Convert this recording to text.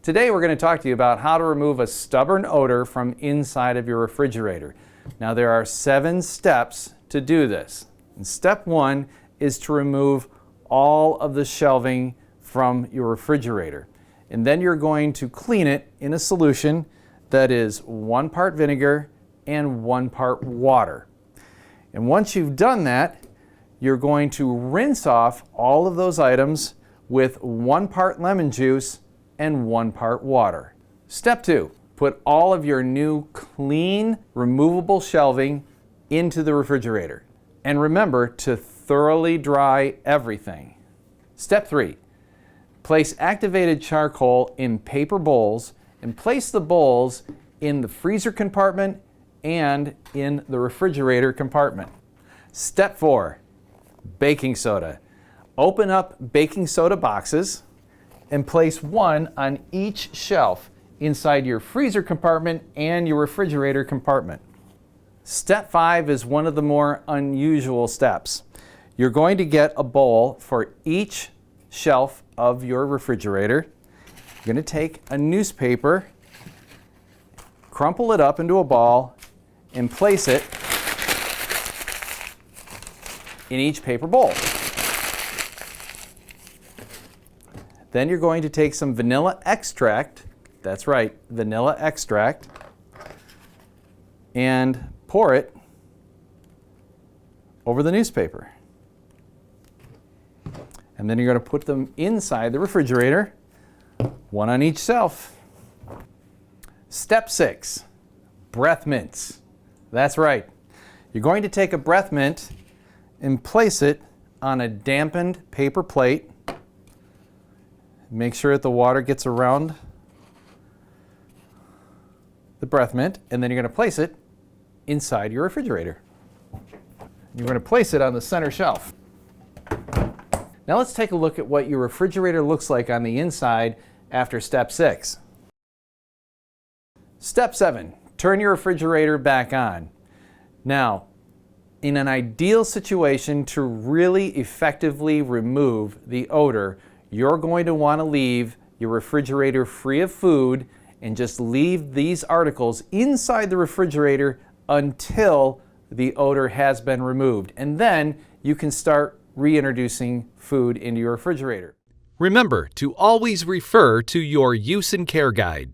Today we're going to talk to you about how to remove a stubborn odor from inside of your refrigerator. Now there are 7 steps to do this. And step 1 is to remove all of the shelving from your refrigerator. And then you're going to clean it in a solution that is 1 part vinegar and 1 part water. And once you've done that, you're going to rinse off all of those items with 1 part lemon juice and 1 part water. Step 2, put all of your new clean, removable shelving into the refrigerator. And remember to thoroughly dry everything. Step 3, place activated charcoal in paper bowls and place the bowls in the freezer compartment and in the refrigerator compartment. Step 4, baking soda. Open up baking soda boxes and place 1 on each shelf inside your freezer compartment and your refrigerator compartment. Step 5 is one of the more unusual steps. You're going to get a bowl for each shelf of your refrigerator. You're going to take a newspaper, crumple it up into a ball, and place it in each paper bowl. Then you're going to take some vanilla extract, that's right, vanilla extract, and pour it over the newspaper. And then you're going to put them inside the refrigerator, 1 on each shelf. Step 6, breath mints. That's right. You're going to take a breath mint and place it on a dampened paper plate. Make sure that the water gets around the breath mint, and then you're going to place it inside your refrigerator. You're going to place it on the center shelf. Now let's take a look at what your refrigerator looks like on the inside after step 6. Step 7, turn your refrigerator back on. Now, in an ideal situation to really effectively remove the odor, you're going to want to leave your refrigerator free of food and just leave these articles inside the refrigerator until the odor has been removed. And then you can start reintroducing food into your refrigerator. Remember to always refer to your use and care guide.